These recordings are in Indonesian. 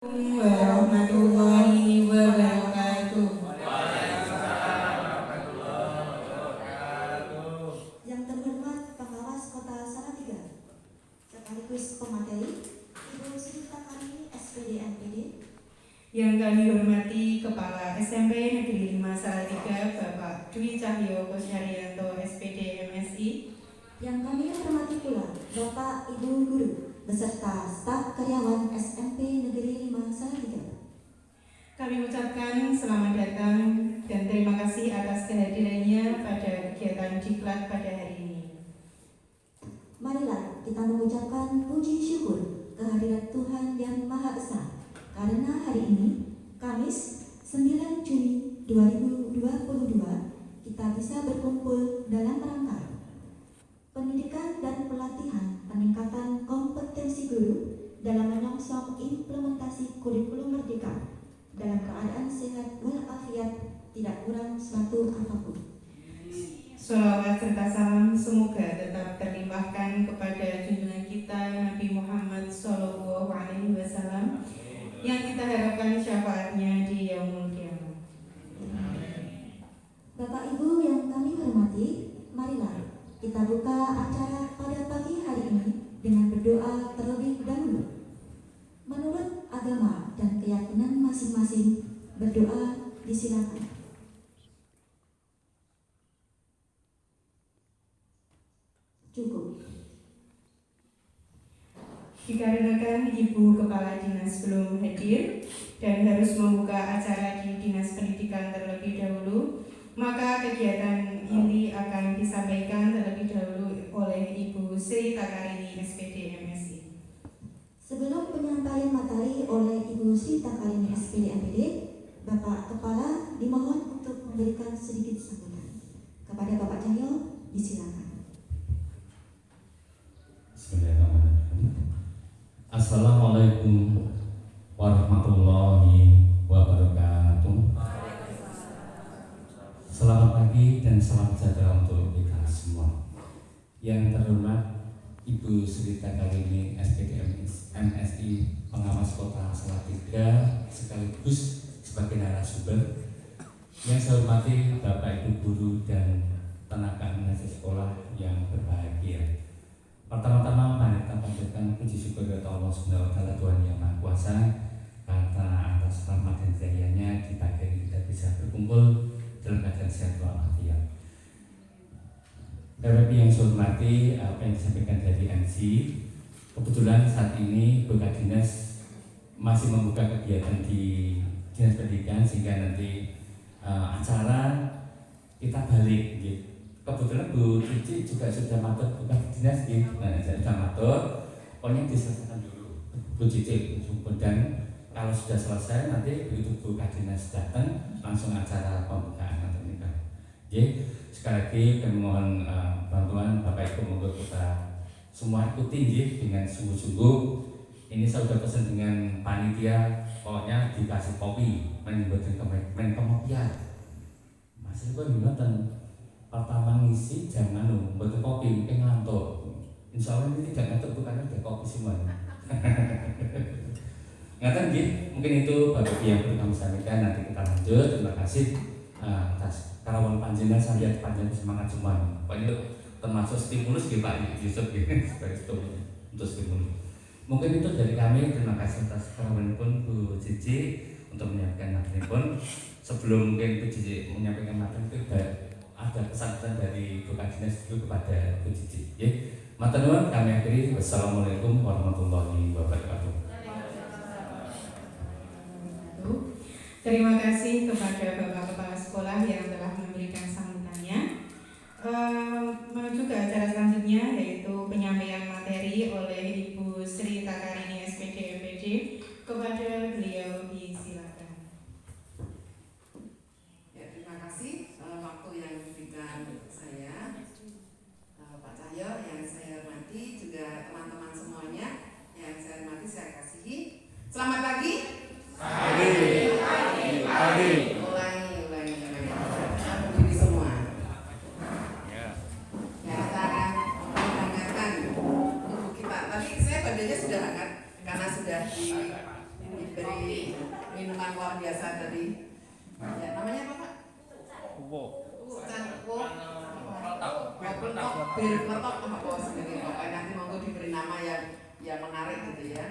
Warahmatullahi wabarakatuh. Yang terhormat Pengawas Kota Salatiga, sekaligus pemateri Ibu Sri Takarani SPD NPD. Yang kami hormati Kepala SMP Negeri 5 Salatiga Bapak Dwi Cahyo Kosyarianto SPD MSI. Yang kami hormati pula Bapak Ibu Guru beserta staf karyawan SMP Negeri 5 Salatiga. Kami ucapkan selamat datang dan terima kasih atas kehadirannya pada kegiatan Diklat pada hari ini. Marilah kita mengucapkan puji syukur kehadirat Tuhan yang Maha Esa, karena hari ini, Kamis 9 Juni 2022, kita bisa berkumpul dalam rangka pendidikan dan pelatihan peningkatan kompetensi guru dalam menyongsong implementasi kurikulum merdeka dalam keadaan sehat walafiat, tidak kurang suatu apapun. Sholawat serta salam semoga tetap terlimpahkan kepada junjungan kita Nabi Muhammad SAW yang kita harapkan syafaatnya di yaumul qiyamah. Bapak Ibu yang kami hormati, marilah kita buka acara pada pagi hari ini dengan berdoa terlebih dahulu. Menurut agama dan keyakinan masing-masing, berdoa disilakan. Cukup. Dikarenakan Ibu Kepala Dinas belum hadir dan harus membuka acara di Dinas Pendidikan terlebih dahulu, maka kegiatan ini akan disampaikan terlebih dahulu oleh Ibu Sri Takarini SPD MSI. Sebelum penyampaian materi oleh Ibu Sri Takarini SPD NPD, Bapak Kepala dimohon untuk memberikan sedikit sambutan. Kepada Bapak Cahyo, disilakan. Bismillahirrahmanirrahim. Assalamualaikum warahmatullahi wabarakatuh. Selamat pagi dan salam sejahtera untuk kita semua. Yang terhormat Ibu Sri Takarini SPD MSI Pengawas Kota Salatiga sekaligus sebagai narasumber. Yang saya hormati Bapak Ibu guru dan tenaga administrasi sekolah yang berbahagia. Pertama-tama mari kita panjatkan puji syukur kepada Allah Subhanahu wa taala Tuhan yang Maha Kuasa karena atas rahmat dan hidayahnya di pagi ini kita bisa berkumpul dalam keadaan sehat walafiat. Bapak yang saya hormati, apa yang disampaikan dari MC, kebetulan saat ini Bapak Dinas masih membuka kegiatan di Dinas Pendidikan sehingga nanti acara kita balik gitu. Kebetulan Bu Cici juga sudah matur bukan dinas gitu. Nah, saya sudah matur, pokoknya diselesaikan dulu Bu Cici, dan kalau sudah selesai nanti begitu Bu Dinas datang langsung acara pembukaan nanti nikah. Jadi sekali lagi kami mohon bantuan Bapak Ibu monggo kita semua ikuti dengan sungguh-sungguh. Ini saya sudah pesan dengan panitia, pokoknya dikasih kopi, main kopiah. Masih kok gimana? Pertama ngisi jangan buat kopi, mungkin ngantuk. Insya Allah ini tidak ngantuk bukan ada kopi semuanya. Ngatan gitu, mungkin itu Bapak yang perlu kami sampaikan. Nanti kita lanjut. Terima kasih atas karawan panjenengan, saya lihat panjenengan semangat semuanya. Pokoknya itu termasuk stimulus gitu Pak Yusuf gitu, untuk stimulus. Mungkin itu dari kami. Terima kasih atas karawan pun Bu Cici untuk menyampaikan materi pun. Sebelum mungkin Bu Cici menyampaikan materi itu ada pesan dari Bapak Dinas dulu kepada Bu Cici. Ya, matur nuwun kami akhiri. Wassalamualaikum warahmatullahi wabarakatuh. Terima kasih kepada Bapak Kepala Sekolah yang telah memberikan sambutannya. Menuju ke acara selanjutnya yaitu penyampaian materi oleh Ibu Sri Takarini SPD MPD. Kepada beliau disilakan. Ya, terima kasih waktu yang diberikan saya, Pak Cahyo yang saya hormati, juga teman-teman semuanya yang saya hormati, saya kasihi. Selamat pagi. Pagi. Ulangi. Berdiri semua. Ya, kita akan menghangatkan tubuh kita. Tadi saya badannya sudah hangat karena sudah diberi kopi minuman luar biasa tadi. Ya, namanya apa Pak? Nanti monggo diberi nama yang menarik gitu ya.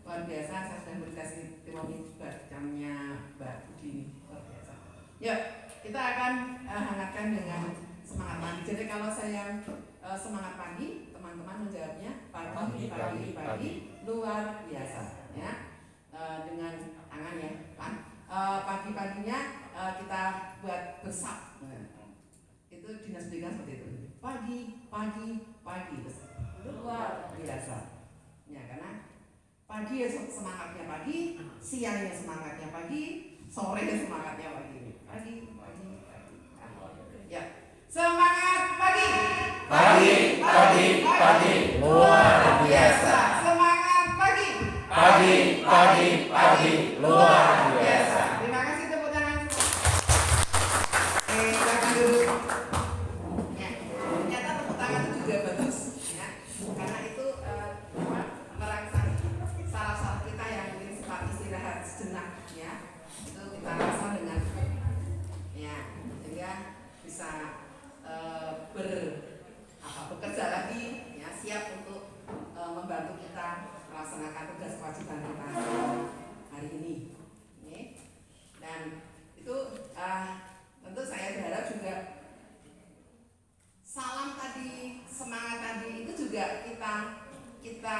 Luar biasa, saya sudah berdikasi testimoni jamnya Mbak Budi ini luar biasa. Yuk, kita akan hangatkan dengan semangat pagi. Jadi kalau saya semangat pagi, teman-teman menjawabnya pagi luar biasa ya. Dengan tangan ya, pagi-paginya kita buat bersak. Itu dinas pendidikan seperti itu. Pagi luar biasa. Ya, karena pagi ya semangatnya pagi, siangnya semangatnya pagi, sore semangatnya pagi. Pagi. Ya. Semangat pagi. Pagi luar biasa. Semangat pagi. Pagi luar biasa. Terima kasih, tepuk tangan. Silakan duduk. Ya, ternyata tepuk tangan itu juga bagus ya. Karena itu merangsang saraf-saraf kita yang mungkin sempat istirahat sejenak ya. Itu kita rasa dengan ya, sehingga bisa bekerja lagi ya, siap untuk membantu kita melaksanakan tugas kewajiban kita hari ini. Dan itu tentu saya berharap juga salam tadi, semangat tadi itu juga kita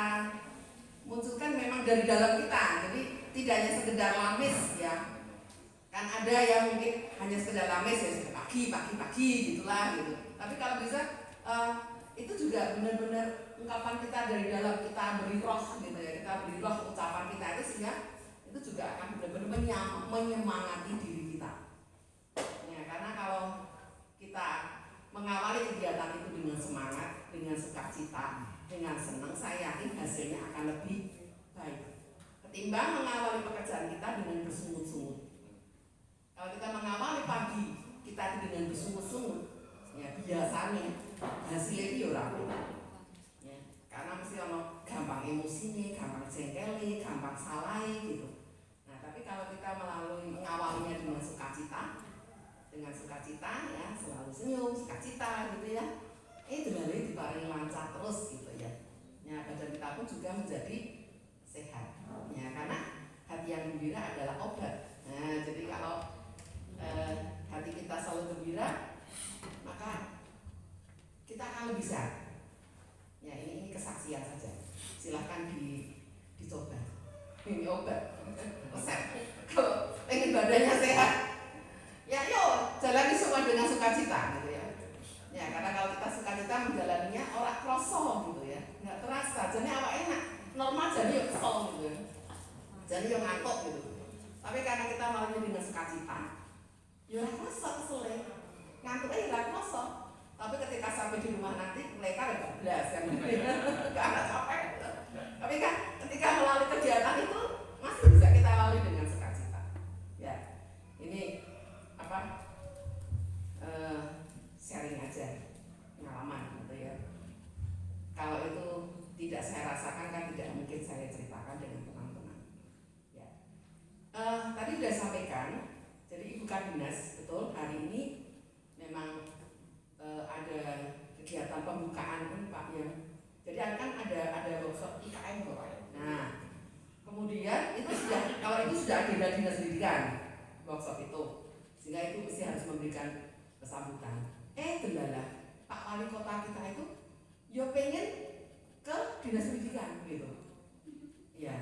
munculkan memang dari dalam kita. Jadi tidak hanya sekedar lamis ya. Kan ada yang mungkin hanya sekedar lamis ya, pagi gitulah gitu. Tapi kalau bisa itu juga benar-benar ungkapan kita dari dalam, kita beri roh gitu ya, kita beri roh ucapan kita itu, sehingga itu juga akan benar-benar menyemangati diri kita ya. Karena kalau kita mengawali kegiatan itu dengan semangat, dengan sukacita, dengan senang, saya yakin hasilnya akan lebih baik ketimbang mengawali pekerjaan kita dengan bersungut-sungut. Kalau kita mengawali pagi kita dengan bersungut-sungut ya, biasanya hasilnya itu rapi ya, karena mesti ono gampang emosi nih, gampang jengkeli, gampang salai gitu. Nah, tapi kalau kita melalui mengawalinya dengan sukacita ya, selalu senyum, sukacita gitu ya, itu dari diparingi lancar terus gitu ya. Ya, badan kita pun juga menjadi sehat ya, karena hati yang gembira adalah obat. Nah, jadi kalau hati kita selalu gembira, maka kita akan lebih sehat. Ya, ini kesaksian saja. Silahkan dicoba. Ini obat, resep. Kalau pengen badannya sehat, ya yuk jalani semua dengan sukacita gitu ya. Ya, karena kalau kita sukacita menjalaninya orang kroso gitu ya, nggak terasa. Jadi awak enak, normal jadi yuk kesel gitu ya. Jadi yuk ngantuk gitu. Tapi karena kita malamnya dengan sukacita, ya ora kroso kesel, ngantuk ora kroso. Tapi ketika sampai di rumah nanti mereka udah bablas kan, nggak ada capek. Tapi kan ketika melalui kegiatan itu masih bisa kita lalui dengan sukacita. Ya, ini apa? Sharing aja pengalaman gitu ya. Kalau itu tidak saya rasakan kan tidak mungkin saya ceritakan dengan teman-teman. Ya, tadi sudah sampaikan. Jadi Ibu Kadinas betul hari ini memang ada kegiatan pembukaan kan Pak ya. Jadi kan ada workshop IKM Pak. Nah, kemudian itu sudah, kalau itu sudah agenda dinas pendidikan workshop itu, sehingga itu mesti harus memberikan sambutan. Kendala Pak Wali Kota kita itu yo pengen ke dinas pendidikan gitu. Ya,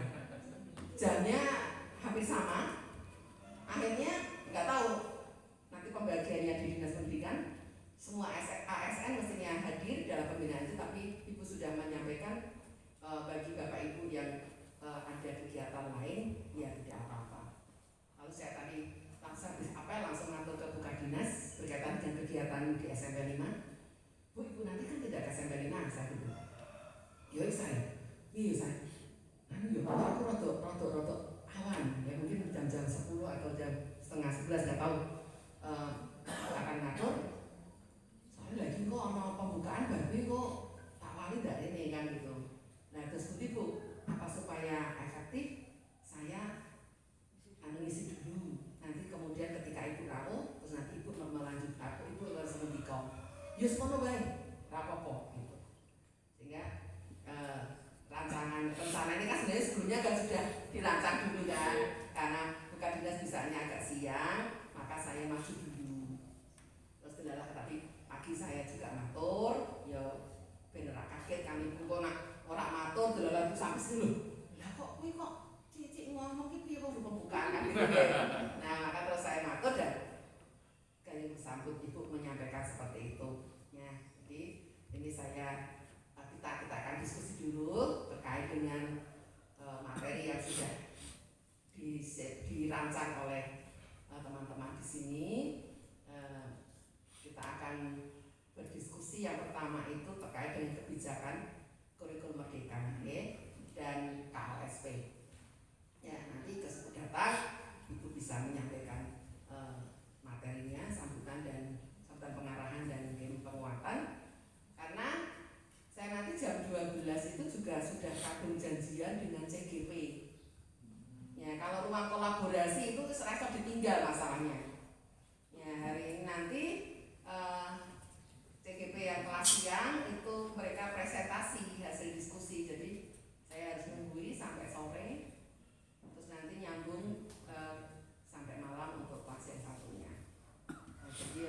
jamnya hampir sama. Akhirnya nggak tahu nanti pembagiannya di dinas pendidikan. Semua ASN mestinya hadir dalam pembinaan itu, tapi Ibu sudah menyampaikan bagi Bapak Ibu yang ada kegiatan lain, ya tidak apa-apa. Lalu saya tadi langsung ngatur ke Bu Kadinas berkaitan dengan kegiatan di SMP 5. Bu, Ibu nanti kan tidak ke SMP 5, saya dulu. Iya saya. Nanti aku rotok awan, ya mungkin jam 10 atau jam setengah 11 nggak tahu. Akan ngatur. Soalnya lagi kok mau pembukaan baru kok Pak Wali dari ini kan gitu. Nah terus Bu, apa supaya efektif saya Nah, maka terus saya matur dan kalian bersambut Ibu menyampaikan seperti itu. Ya, jadi ini kita akan diskusi dulu terkait dengan materi yang sudah dirancang oleh teman-teman di sini. Kita akan berdiskusi yang pertama itu terkait dengan kebijakan kurikulum merdeka dan KOSP. Ya, nanti kesempatan datang Ibu bisa menyampaikan materinya, sambutan pengarahan dan penguatan. Karena saya nanti jam 12 itu juga sudah kadung janjian dengan CGP. Ya, kalau ruang kolaborasi itu serasa ditinggal masalahnya. Ya, hari ini nanti CGP yang kelas siang itu mereka presentasi hasil diskusi, jadi saya harus nungguin sampai sore, terus nanti nyambung sampai malam untuk kelas yang satunya. Jadi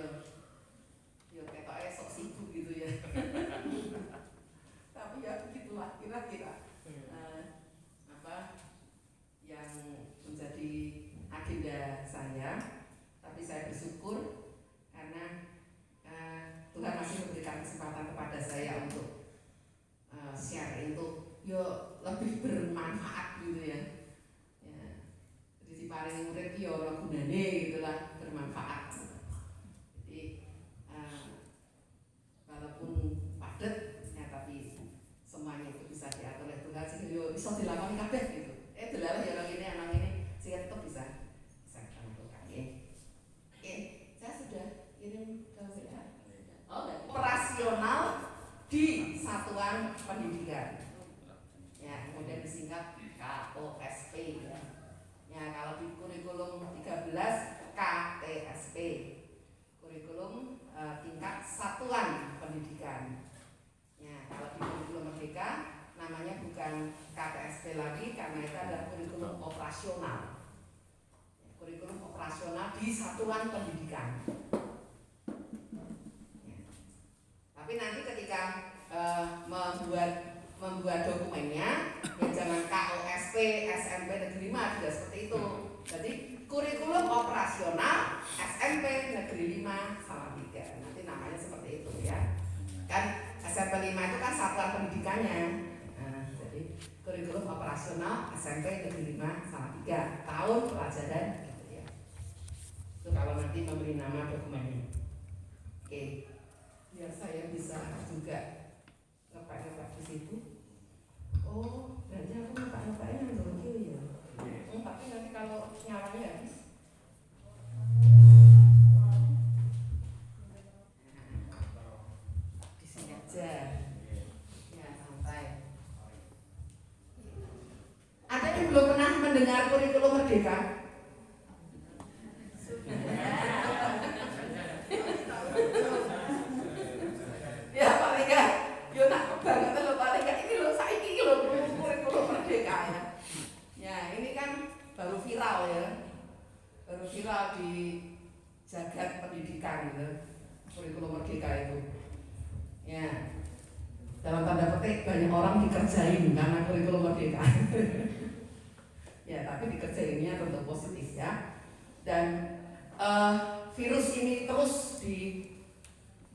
ya ketoknya sok sibuk gitu ya. Tapi ya begitulah kira-kira yang menjadi agenda saya. Tapi saya bersyukur karena Tuhan masih memberikan kesempatan kepada saya untuk share itu lebih bermanfaat gitu ya. Jadi si paling murid orang gunane gitulah, bermanfaat. Jadi walaupun padat ya, tapi semuanya itu bisa diatur oleh Tuhan sehingga bisa dilakukan kabeh gitu. Delalah ya orang ini sehingga tetap bisa kita lakukan ya. Oke, saya sudah kirim ke WA. Operasional di satuan pendidikan. Ya, kemudian disingkat KOSP ya. Ya, kalau di kurikulum 13 KTSP. Kurikulum tingkat satuan pendidikan. Ya, kalau di kurikulum merdeka namanya bukan KTSP lagi karena itu adalah kurikulum operasional. Ya, kurikulum operasional di satuan pendidikan. Tapi nanti ketika membuat dokumennya ya jangan KOSP SMP Negeri 5 juga seperti itu. Jadi kurikulum operasional SMP Negeri 5 Salatiga. Nanti namanya seperti itu ya. Kan SMP 5 itu kan satuan pendidikannya. Nah, jadi kurikulum operasional SMP Negeri 5 Salatiga tahun pelajaran gitu ya. Itu kalau nanti memberi nama dokumennya. Oke. Biar saya bisa juga ngepak di situ. Oh, berarti aku ngepak-ngepaknya yang dulu ya. Tapi nanti kalau nyawanya habis. Di sini aja. Ya, santai. Ada yang belum pernah mendengar kurikulum merdeka? Ya paling enggak, yo nak banget lho paling enggak ini lho saiki lho kurikulum merdeka ya. Ya, ini kan baru viral ya. Baru viral di jagat pendidikan gitu. Kurikulum merdeka itu. Ya. Dalam tanda petik banyak orang dikerjain karena kurikulum merdeka. Ya, tapi dikerjainnya tentu positif ya. Dan virus ini terus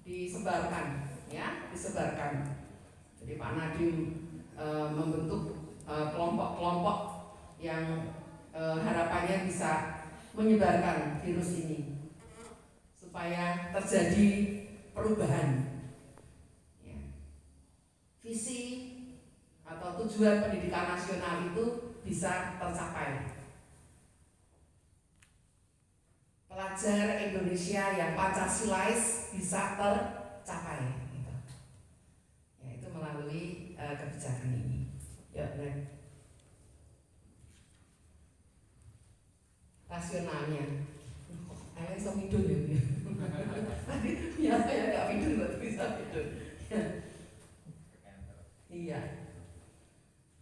disebarkan. Ya, disebarkan. Jadi Pak Nadiem membentuk kelompok-kelompok yang harapannya bisa menyebarkan virus ini supaya terjadi perubahan. Ya. Visi atau tujuan pendidikan nasional itu bisa tercapai. Pelajar Indonesia yang Pancasilais bisa tercapai. Melalui kebijakan ini. Ya, benar. Rasionalnya. Kalian bisa midun ya. Tadi ya saya nggak midun, nggak bisa midun. Iya.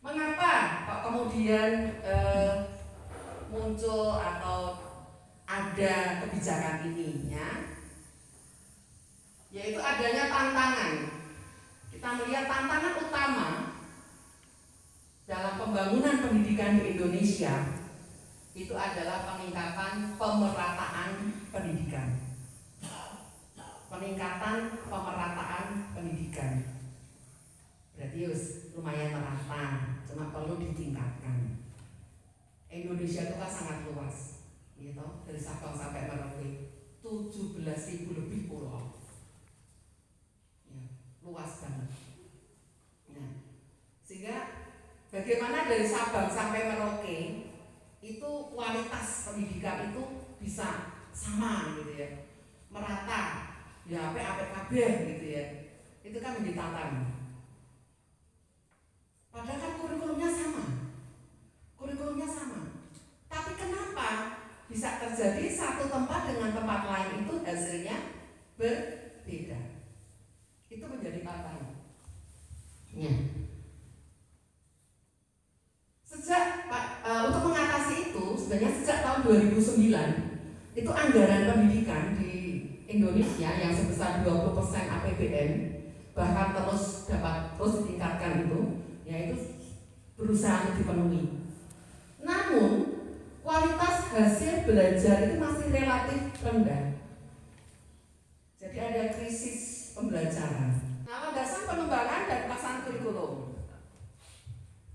Mengapa kok kemudian muncul atau ada kebijakan ini ya? Yaitu adanya tantangan. Kita melihat tantangan utama dalam pembangunan pendidikan di Indonesia itu adalah peningkatan pemerataan pendidikan. Peningkatan pemerataan pendidikan. Berarti lumayan merata, cuma perlu ditingkatkan. Indonesia itu kan sangat luas, gitu, dari Sabang sampai Merauke, 17.000 lebih pulau, ya, luas banget. Nah, sehingga bagaimana dari Sabang sampai Merauke itu kualitas pendidikan itu bisa sama, gitu ya, merata, ya apik kabeh, gitu ya. Itu kan menjadi tantangan. Padahal kan kurikulumnya sama. Tapi kenapa bisa terjadi satu tempat dengan tempat lain itu hasilnya berbeda? Itu menjadi tantangan. Ya. Untuk mengatasi itu, sebenarnya sejak tahun 2009 itu anggaran pendidikan di Indonesia yang sebesar 20% APBN bahkan terus ditingkatkan itu, yaitu berusaha untuk dipenuhi. Namun kualitas hasil belajar itu masih relatif rendah. Jadi ada krisis pembelajaran. Nah, landasan pengembangan dan pelaksanaan kurikulum.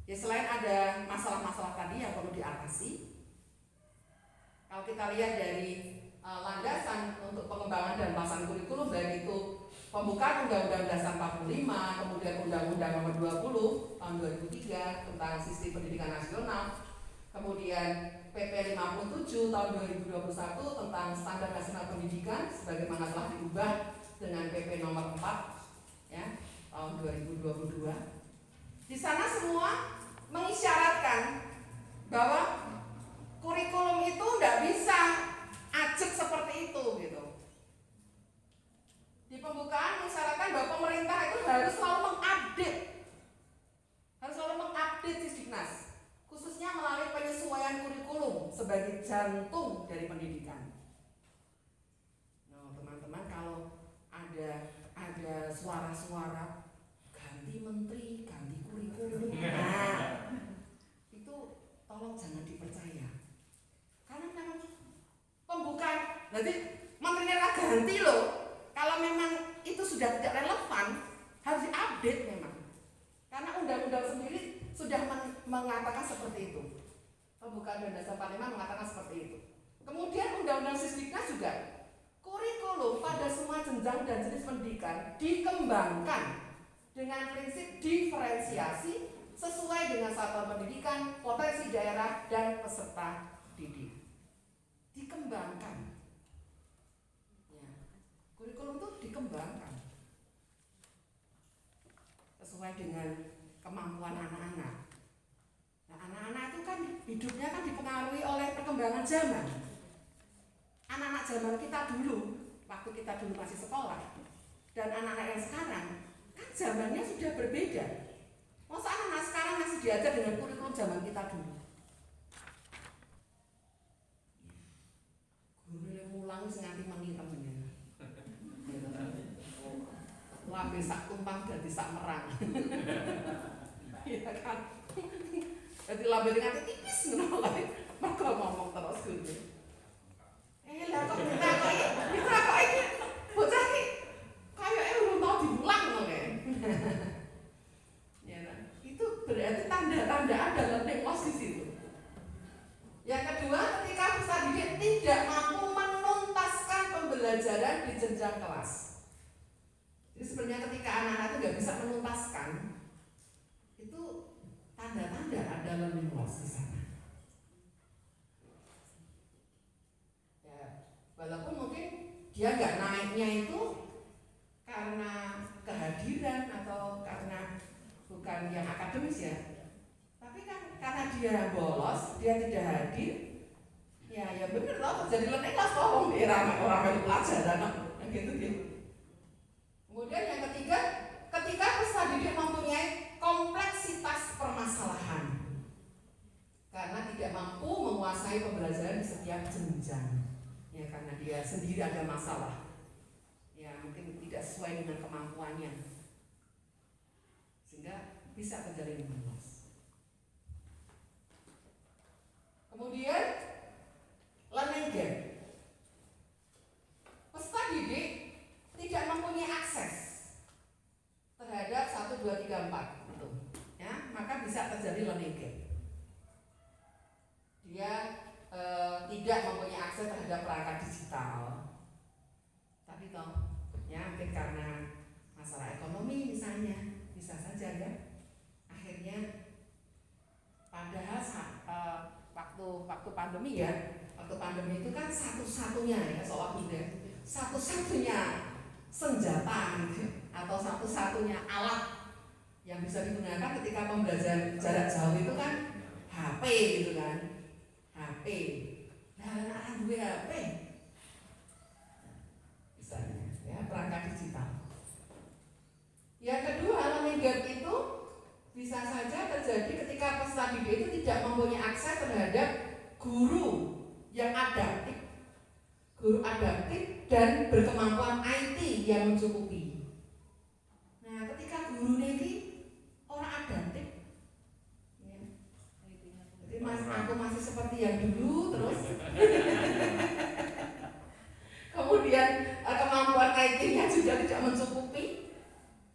Ya, selain ada masalah-masalah tadi yang perlu diatasi, kalau kita lihat dari landasan untuk pengembangan dan pelaksanaan kurikulum, baik itu pembukaan Undang-Undang Dasar 45, kemudian Undang-Undang Nomor 20 tahun 2003 tentang Sistem Pendidikan Nasional, kemudian PP 57 tahun 2021 tentang Standar Nasional Pendidikan sebagaimana telah diubah dengan PP nomor 4 ya, tahun 2022. Di sana semua mengisyaratkan bahwa kurikulum itu tidak bisa ajak seperti itu, gitu. Di pembukaan mengisyaratkan bahwa pemerintah itu harus selalu mengupdate Sisdiknas, khususnya melalui penyesuaian kurikulum sebagai jantung dari pendidikan. Nah, teman-teman, kalau ada suara-suara ganti menteri, ganti kurikulum, nah, itu tolong jangan dipercaya. Karena memang pembukaan, nanti menterinya ganti loh. Kalau memang itu sudah tidak relevan, harus diupdate memang. Karena undang-undang sendiri sudah mengatakan seperti itu. Pembukaan dan dasar 45 mengatakan seperti itu. Kemudian undang-undang Sisdiknas juga, kurikulum pada semua jenjang dan jenis pendidikan dikembangkan dengan prinsip diferensiasi sesuai dengan satuan pendidikan, potensi daerah, dan peserta didik. Dikembangkan. Ya. Kurikulum itu dikembangkan sesuai dengan kemampuan anak-anak. Nah, anak-anak itu kan hidupnya kan dipengaruhi oleh perkembangan zaman. Anak-anak zaman kita dulu, waktu kita dulu masih sekolah, dan anak-anak yang sekarang, kan zamannya sudah berbeda. Masa anak-anak sekarang masih diajar dengan kurikulum zaman kita dulu? Guru yang mulang nganti menirem ya. Lambe sak tumpang dadi sak merang. Iya kan? Jadi lambe nganti tipis ngono lho. Mergo ngomong terus guru. Lah kok ditakoki bocah iki kayake urung tau diulang ngono kae. Ya kan? Itu berarti tanda-tanda ada learning loss di situ. Yang kedua, ketika peserta didik tidak mampu menuntaskan pembelajaran di jenjang kelas. Jadi sebenarnya ketika anak-anak itu nggak bisa menuntaskan, itu tanda-tanda ada learning loss di sana. Ya, walaupun mungkin dia nggak naiknya itu karena kehadiran atau karena bukan yang akademis ya, tapi kan karena dia bolos, dia tidak hadir, ya bener loh, jadi learning loss loh, orang pelajaran, gitu. Kemudian yang ketiga, ketika peserta didik mempunyai kompleksitas permasalahan karena tidak mampu menguasai pembelajaran di setiap jenjang, ya karena dia sendiri ada masalah, ya mungkin tidak sesuai dengan kemampuannya, sehingga bisa terjadi learning loss. Kemudian tidak mempunyai akses terhadap perangkat digital. Tapi toh, ya mungkin karena masalah ekonomi misalnya, bisa saja ya. Akhirnya, padahal waktu pandemi ya, waktu pandemi itu kan satu-satunya ya seolah satu-satunya senjata gitu, atau satu-satunya alat yang bisa digunakan ketika pembelajaran jarak jauh itu kan HP gitu kan, HP. Nah, anak-anak gue HP, misalnya ya perangkat digital. Yang kedua, learning gap itu bisa saja terjadi ketika peserta didik itu tidak mempunyai akses terhadap guru yang adaptif, dan berkemampuan IT yang mencukupi. Nah, ketika guru ini orang adaptif, ya, jadi aku masih seperti yang dulu terus. Kemudian kemampuan IT-nya juga tidak mencukupi.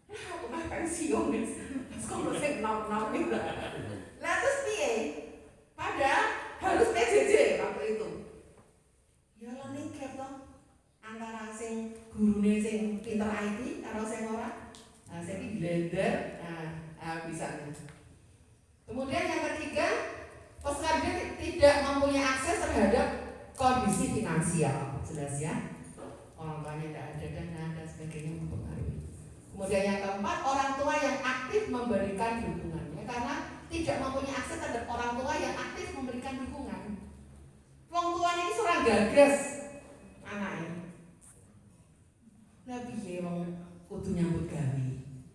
Nah, aku mah pensiun nih. Sekolah saya kenal gitu. Nah, terus piye? Padahal harus PJJ waktu itu. Ya learning gap toh antara sing gurune sing pinter IT karo sing ora. Nah, sing blender, bisa nih. Kemudian yang ketiga, peserta didik tidak mempunyai akses terhadap kondisi finansial, jelas ya. Orang tuanya tidak ada dana dan sebagainya mempengaruhi. Kemudian yang keempat, orang tua yang aktif memberikan dukungannya karena tidak mempunyai akses terhadap orang tua yang aktif memberikan dukungan. Wong tuanya ini seorang gagas anaknya. Lah piye wong kudu nyambut gawe,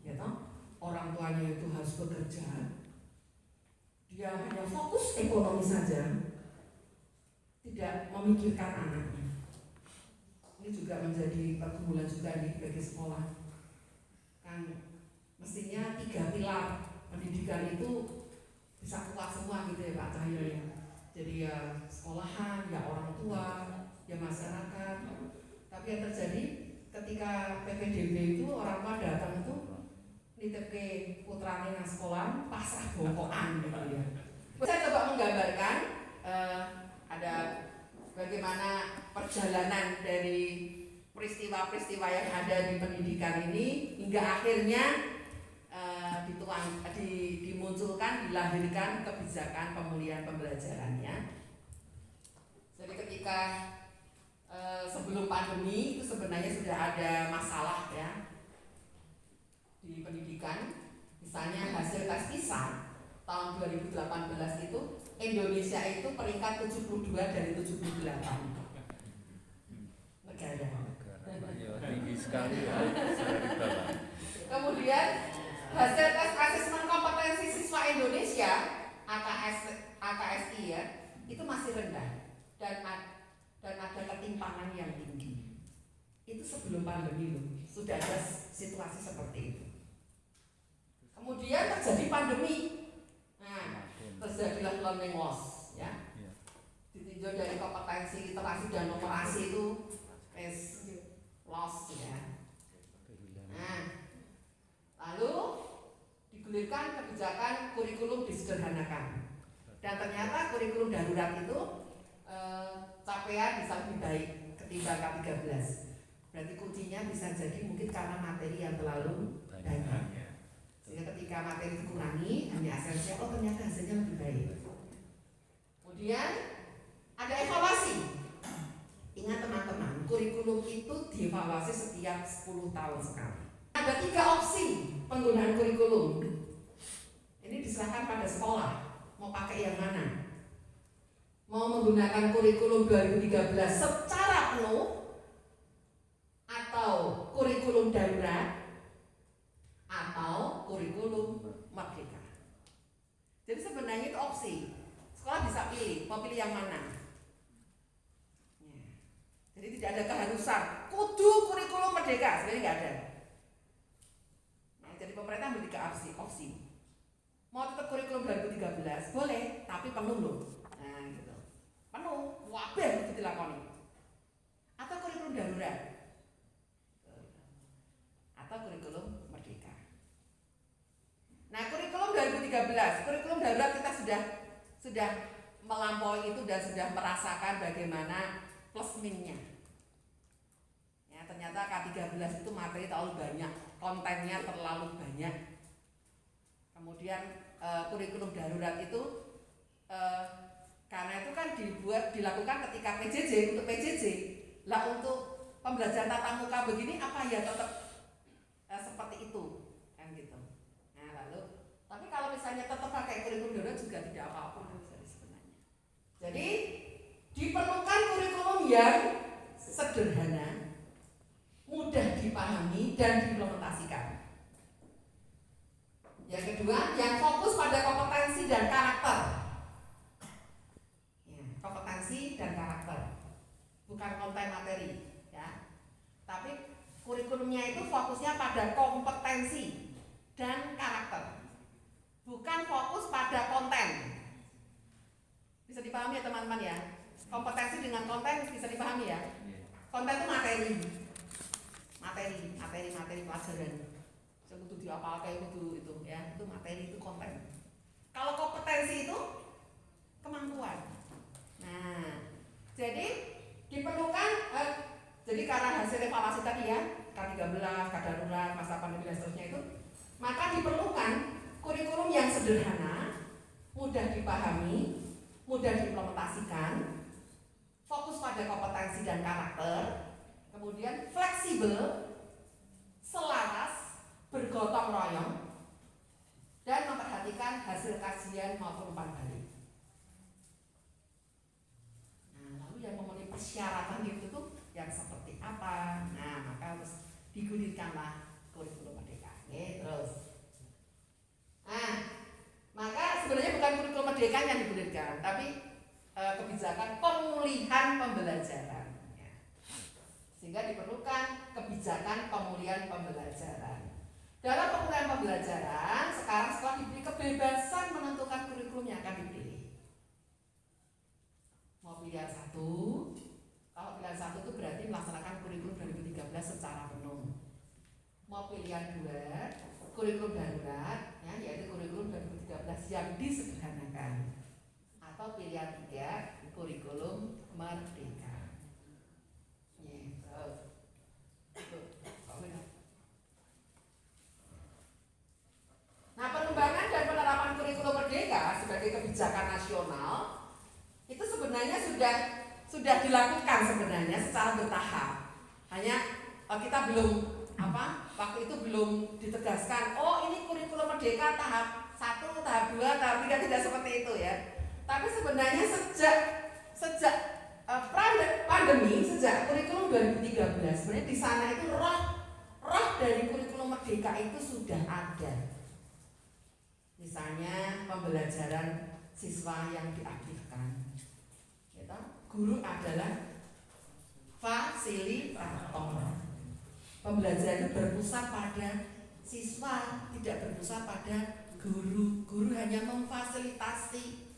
ya toh? Orang tuanya itu harus bekerja. Dia hanya fokus ekonomi saja, tidak memikirkan anaknya. Ini juga menjadi pergumulan juga nih bagi sekolah. Kan mestinya 3 pilar pendidikan itu bisa kuat semua gitu ya Pak Cahyo ya. Jadi ya sekolahan, ya orang tua, ya masyarakat. Tapi yang terjadi ketika PPDB itu orang tua datang itu nitipke putrane nang sekolah pasrah bokokan gitu ya. Saya coba menggambarkan ada bagaimana perjalanan dari peristiwa-peristiwa yang ada di pendidikan ini hingga akhirnya dimunculkan, dilahirkan kebijakan pemulihan pembelajarannya. Jadi ketika sebelum pandemi itu sebenarnya sudah ada masalah ya di pendidikan. Misalnya hasil tes PISA tahun 2018 itu Indonesia itu peringkat 72 dari 78 negara. Tinggi sekali ya. Kemudian hasil tes asesmen kompetensi siswa Indonesia AKSI ya itu masih rendah dan ada ketimpangan yang tinggi. Itu sebelum pandemi loh, sudah ada situasi seperti itu. Kemudian terjadi pandemi, nah terjadilah learning loss ya. Ditinjau dari kompetensi literasi dan numerasi itu loss ya. Nah, lalu digulirkan kebijakan kurikulum disederhanakan dan ternyata kurikulum darurat itu capaian bisa lebih baik ketimbang K13. Berarti kuncinya bisa jadi mungkin karena materi yang terlalu banyak. Sehingga ketika materi dikurangi hanya esensial, oh ternyata hasilnya lebih baik. Kemudian ada evaluasi. Ingat teman-teman, kurikulum itu dievaluasi setiap 10 tahun sekali. Ada 3 opsi penggunaan kurikulum. Ini diserahkan pada sekolah, mau pakai yang mana? Mau menggunakan kurikulum 2013 secara penuh atau kurikulum darurat atau kurikulum merdeka. Jadi sebenarnya itu opsi. Sekolah bisa pilih, mau pilih yang mana? Jadi tidak ada keharusan kudu kurikulum merdeka, sebenarnya nggak ada. Nah, jadi pemerintah memberi opsi. Mau tetap kurikulum 2013 boleh, tapi penuh loh. Nah, gitu. Penuh, wabah itu dilakoni. Atau kurikulum darurat, atau kurikulum merdeka. Nah, kurikulum 2013, kurikulum darurat kita sudah melampaui itu dan sudah merasakan bagaimana plus minusnya. Ya, ternyata K13 itu materi terlalu banyak, kontennya terlalu banyak. Kemudian kurikulum darurat itu karena itu kan dilakukan ketika PJJ, untuk PJJ. Lah untuk pembelajaran tatap muka begini apa ya tetap seperti itu kan gitu. Nah lalu tapi kalau misalnya tetap pakai kurikulum darurat juga tidak apa-apa sebenarnya. Jadi diperlukan kurikulum yang sederhana, mudah dipahami dan diimplementasikan. Yang kedua, yang fokus pada kompetensi dan karakter. Ya, kompetensi dan karakter, bukan konten materi, ya. Tapi kurikulumnya itu fokusnya pada kompetensi dan karakter, bukan fokus pada konten. Bisa dipahami ya teman-teman ya? Kompetensi dengan konten bisa dipahami ya? Konten itu materi pelajaran. Kudu diapal kayak kudu itu ya, itu materi, itu konten. Kalau kompetensi itu kemampuan. Nah, jadi diperlukan jadi karena hasil evaluasi tadi ya, K13, K-darurat, masa pandemi dan seterusnya itu, maka diperlukan kurikulum yang sederhana, mudah dipahami, mudah diimplementasikan, fokus pada kompetensi dan karakter, kemudian fleksibel, selaras, bergotong royong, dan memperhatikan hasil kajian maupun umpan balik. Nah, lalu yang memenuhi persyaratan itu tuh yang seperti apa? Nah, maka harus digulirkanlah kurikulum merdeka. Terus, nah, maka sebenarnya bukan kurikulum merdeka yang digulirkan, tapi kebijakan pemulihan pembelajaran. Ya. Sehingga diperlukan kebijakan pemulihan pembelajaran. Dalam pemulihan pembelajaran, sekarang setelah diberi kebebasan menentukan kurikulum yang akan dipilih. Mau pilihan satu, kalau pilihan satu itu berarti melaksanakan kurikulum 2013 secara penuh. Mau pilihan dua, kurikulum darurat, ya, yaitu kurikulum 2013 yang disederhanakan. Atau pilihan tiga, kurikulum merdeka. Nah, pengembangan dan penerapan kurikulum merdeka sebagai kebijakan nasional itu sebenarnya sudah dilakukan sebenarnya secara bertahap. Hanya kita belum waktu itu belum ditegaskan. Oh, ini kurikulum merdeka tahap 1, tahap 2, tahap 3, tidak seperti itu ya. Tapi sebenarnya sejak pandemi, sejak kurikulum 2013 sebenarnya di sana itu roh dari kurikulum merdeka itu sudah ada. Misalnya pembelajaran siswa yang diaktifkan, gitu. Guru adalah fasilitator. Pembelajaran itu berpusat pada siswa, tidak berpusat pada guru. Guru hanya memfasilitasi.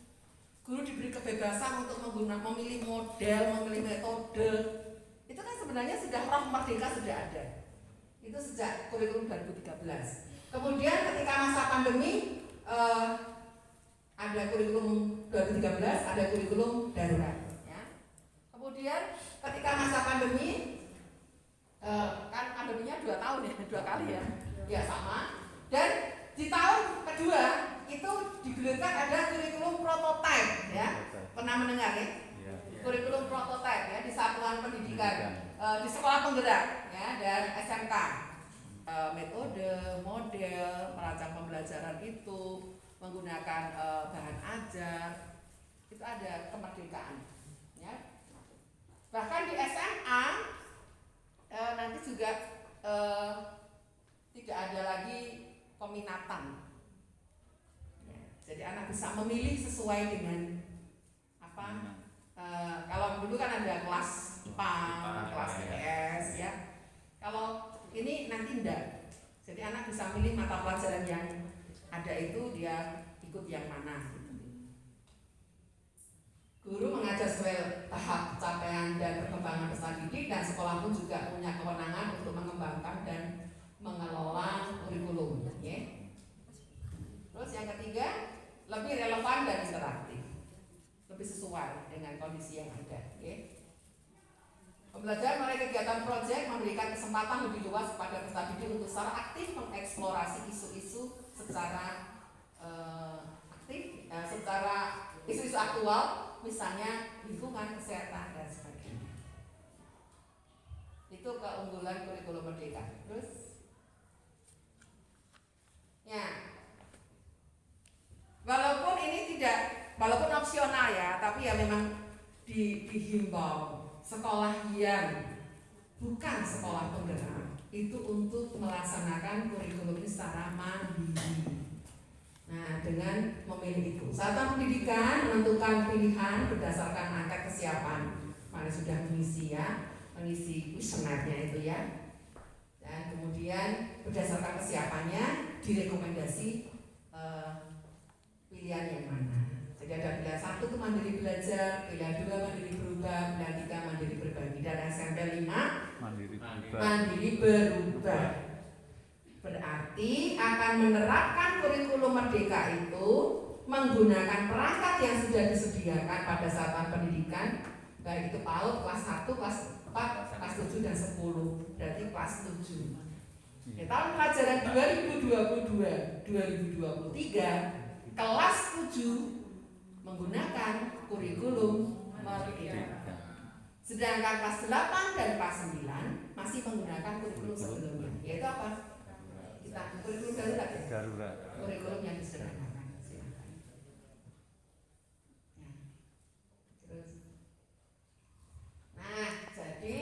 Guru diberi kebebasan untuk memilih model, memilih metode. Itu kan sebenarnya sudah roh merdeka sudah ada. Itu sejak kurikulum 2013. Kemudian ketika masa pandemi ada kurikulum 2013, ada kurikulum darurat. Ya. Kemudian ketika masa pandemi, kan pandeminya 2 tahun ya, 2 kali ya sama. Dan di tahun kedua itu digulirkan ada kurikulum prototipe, ya. Pernah mendengar ya? Kurikulum prototipe ya di satuan pendidikan, di sekolah penggerak ya dan SMK. Metode, model, merancang pembelajaran itu, menggunakan bahan ajar, itu ada kemerdekaan. Ya. Bahkan di SMA nanti juga tidak ada lagi peminatan. Ya. Jadi anak bisa memilih sesuai dengan apa? Kalau dulu kan ada kelas IPA, kelas IPS, ya. Kalau ini nanti enggak. Jadi anak bisa milih mata pelajaran yang ada itu dia ikut yang mana. Guru mengajar sesuai tahap capaian dan perkembangan peserta didik dan sekolah pun juga punya kewenangan untuk mengembangkan dan mengelola kurikulum. Ya. Terus yang ketiga, lebih relevan dan interaktif. lebih sesuai dengan kondisi yang ada. Okay? Pembelajaran melalui kegiatan proyek memberikan kesempatan lebih luas kepada peserta didik untuk secara aktif mengeksplorasi isu-isu secara aktif, secara isu-isu aktual, misalnya lingkungan, kesehatan, dan sebagainya. Itu keunggulan kurikulum merdeka. Terus, ya, walaupun opsional ya, tapi ya memang dihimbau sekolah yang bukan sekolah penggerak itu untuk melaksanakan kurikulum ini secara mandiri. Nah, dengan memilih itu, satuan pendidikan menentukan pilihan berdasarkan angka kesiapan. Mana sudah mengisi kuesionernya itu ya, dan kemudian berdasarkan kesiapannya direkomendasi pilihan yang mana. Jadi ada pilihan 1 itu mandiri belajar, pilihan 2 mandiri berubah, pilihan 3 mandiri berbagi, dan SMP 5 mandiri berubah. Berarti akan menerapkan kurikulum merdeka itu menggunakan perangkat yang sudah disediakan pada satuan pendidikan, baik itu PAUD kelas 1, kelas 4, kelas 7 dan 10. Berarti kelas 7. Di tahun pelajaran 2022-2023 kelas 7 menggunakan kurikulum merdeka. Sedangkan kelas 8 dan kelas 9 masih menggunakan kurikulum sebelumnya. Yaitu apa? Kita kurikulum darurat ya? Darurat. Kurikulum yang disederhanakan. Silakan. Ya. Terus. Nah, jadi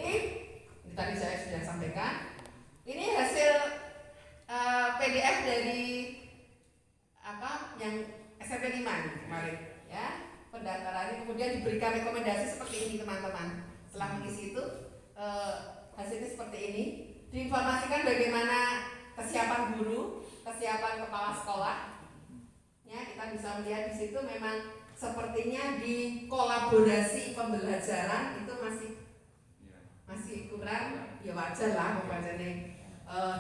ini tadi saya sudah sampaikan. Ini hasil PDF dari apa yang SMP 5 nih kemarin ya, pendaftarannya, kemudian diberikan rekomendasi seperti ini teman-teman. Setelah mengisi itu hasilnya seperti ini. Diinformasikan bagaimana kesiapan guru, kesiapan kepala sekolah. Ya, kita bisa melihat di situ memang sepertinya di kolaborasi pembelajaran itu masih kurang, ya wajar lah membacanya.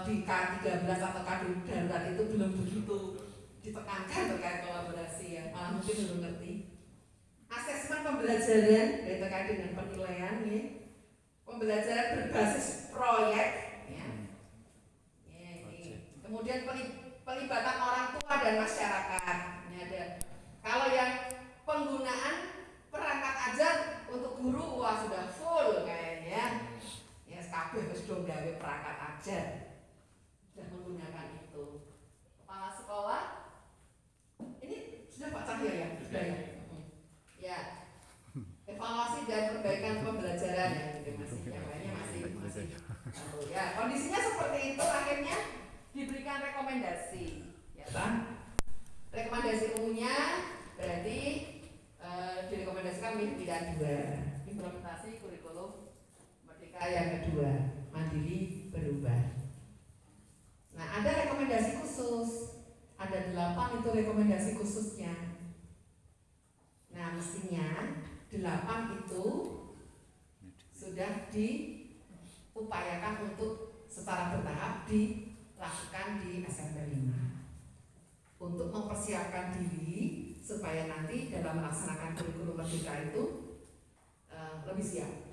Di K13 atau K darurat itu belum begitu ditekankan terkait kolaborasi ya, malah mungkin belum ngerti. Asesmen pembelajaran yang terkait dengan penilaian ya, pembelajaran berbasis proyek ya. Kemudian pelibatan orang tua dan masyarakat. Ini ada. Kalau yang penggunaan perangkat ajar untuk guru, wah sudah full kayaknya. Ya, SKB harus dong gawe perangkat ajar. Sudah menggunakan itu. Kepala sekolah ini sudah Pak Cahyo ya? Sudah ya? Ya. Evaluasi dan perbaikan pembelajaran ya, masih yang lainnya masih. Ya, kondisinya seperti itu, akhirnya diberikan rekomendasi, ya kan? Rekomendasi umumnya berarti direkomendasikan pilihan 2, implementasi kurikulum merdeka yang kedua, mandiri berubah. Nah, ada rekomendasi khusus, ada 8 itu rekomendasi khususnya. Nah, mestinya 8 itu sudah diupayakan untuk secara bertahap dilakukan di SMP 5 untuk mempersiapkan diri supaya nanti dalam melaksanakan kurikulum merdeka itu lebih siap.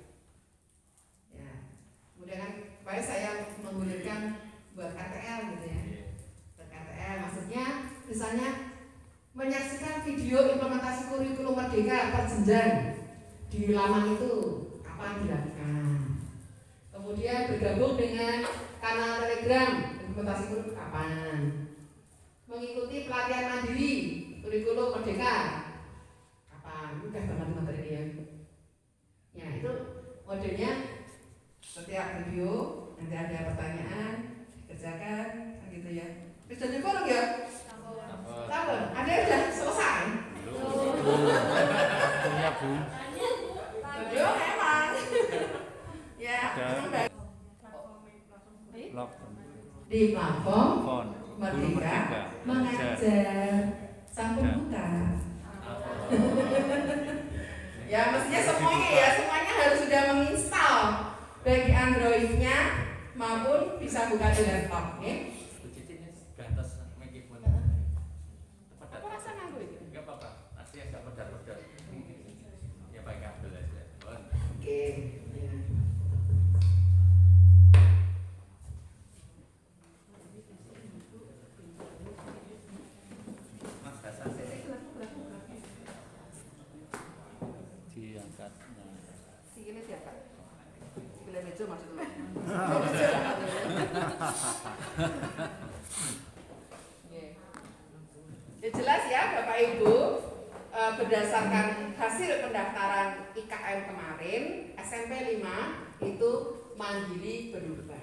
Ya, kemudian kan supaya saya menggulirkan buat KTL gitu ya. KTL maksudnya misalnya menyaksikan video implementasi kurikulum merdeka per jenjang di laman itu apa yang dilakukan. Kemudian bergabung dengan kanal Telegram implementasi kurikulum kapan. Mengikuti pelatihan mandiri kurikulum merdeka kapan. Mudah banget materi ya. Ya itu modelnya setiap video nanti ada pertanyaan dikerjakan kan gitu ya. Sudah difollow ya? Sabar. Ada yang sudah selesai? Punya Bu. Video memang. Ya. Di platform Merdeka mengajar sampun buka. Ya mestinya semuanya harus sudah menginstal baik Android-nya maupun bisa buka di laptop, ya. Apa rasa nganggo itu? Enggak apa-apa, asli agak pedar-pedar. Rejo maksudnya. Ya jelas ya Bapak Ibu, berdasarkan hasil pendaftaran IKM kemarin, SMP 5 itu mandiri berubah.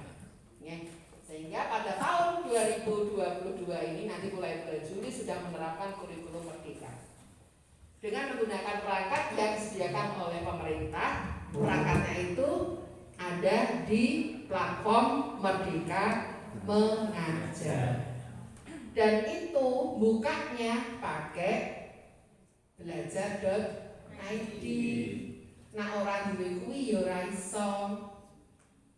Ya. Sehingga pada tahun 2022 ini nanti mulai bulan Juli sudah menerapkan kurikulum merdeka. Dengan menggunakan perangkat yang disediakan oleh pemerintah, perangkatnya itu ada di platform Merdeka Mengajar. Dan itu bukanya pakai belajar.id. Nah orang duwe kuwi ya ora iso.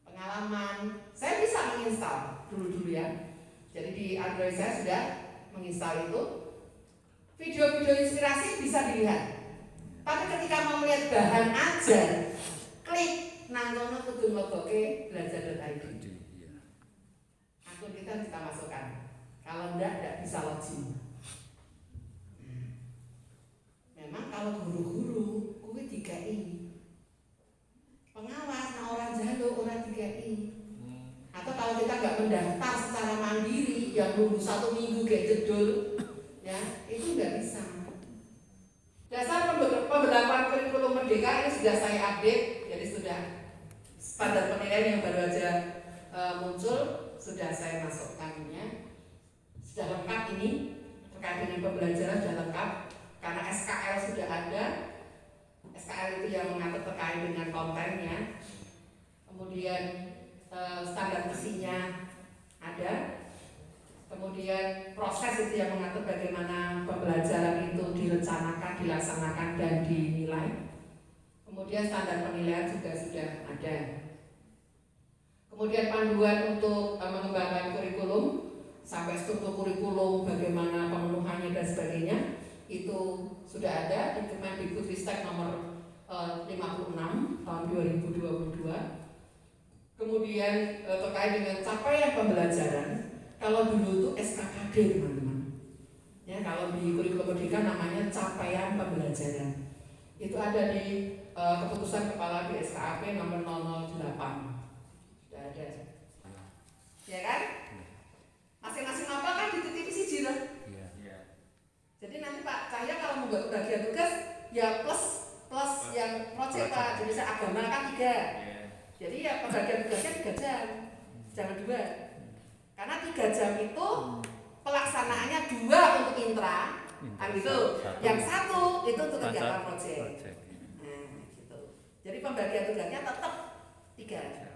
Pengalaman, saya bisa menginstal dulu ya. Jadi di Android saya sudah menginstal itu. Video-video inspirasi bisa dilihat. Tapi ketika mau melihat bahan ajar, klik nang kono kudu mlegoke belajar.id. Akun kita masukkan. Kalau enggak bisa login. Memang kalau guru-guru kuwi dikai pengawas, nah orang jaluk orang dikai. Atau kalau kita nggak mendaftar secara mandiri, yang nunggu 1 minggu kayak jedul, ya itu nggak bisa. Dasar pemberlakuan kurikulum merdeka ini sudah saya update, jadi sudah standar penilaian yang baru aja muncul sudah saya masukkannya. Sudah lengkap ini terkait dengan pembelajaran sudah lengkap karena SKL sudah ada. SKL itu yang mengatur terkait dengan kontennya. Kemudian standar isinya ada. Kemudian proses itu yang mengatur bagaimana pembelajaran itu direncanakan, dilaksanakan dan dinilai. Kemudian standar penilaian juga sudah ada. Kemudian panduan untuk mengembangkan kurikulum sampai struktur kurikulum, bagaimana pemenuhannya dan sebagainya itu sudah ada di Kemendikbudristek nomor 56 tahun 2022. Kemudian terkait dengan capaian pembelajaran, kalau dulu itu SKKD teman-teman. Ya, kalau di kurikulum merdeka namanya capaian pembelajaran. Itu ada di keputusan kepala di SKAP nomor 008. Sudah ada. Ya kan? Masing-masing mapel kan dititipi siji loh. Iya. Jadi nanti Pak Cahya kalau membuat bagian tugas ya plus yang proyek Pak. Jadi saya agama kan 3. Jadi ya pembagian tugasnya 3 jam. Jangan 2. Karena 3 jam itu pelaksanaannya 2 untuk intra, kan gitu. Yang 1 itu untuk kegiatan proyek. Nah, gitu. Jadi pembagian tugasnya tetap 3.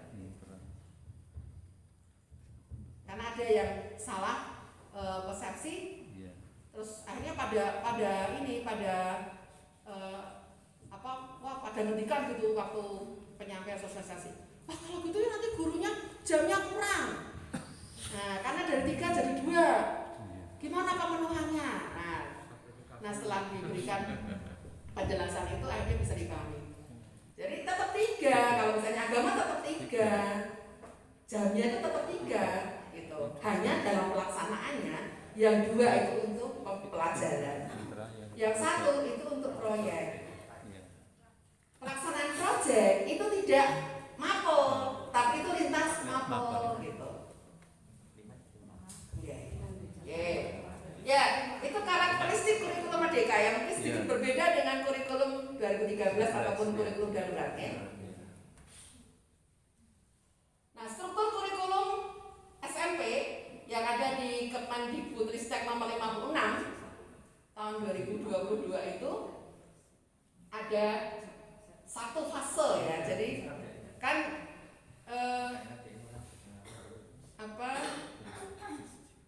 Karena ada yang salah persepsi, terus akhirnya pada ngendikan gitu waktu penyampaian sosialisasi. Wah kalau gitu ya nanti gurunya jamnya kurang. Nah karena dari 3 jadi 2, gimana pemenuhannya? Nah setelah diberikan penjelasan itu akhirnya bisa dipahami. Jadi tetap 3, kalau misalnya agama tetap 3, jamnya itu tetap 3. Gitu. Hanya dalam pelaksanaannya yang 2 itu untuk pelajaran, yang 1 itu untuk proyek. Pelaksanaan proyek itu tidak mapel, tapi itu lintas mapel gitu. Ya, itu karakteristik kurikulum merdeka yang mungkin sedikit berbeda dengan kurikulum 2013 ataupun kurikulum daruratnya. Nah, struktur kurikulum SMP yang ada di Kemendikbudristek nomor 56 tahun 2022 itu ada 1 fase ya. Jadi kan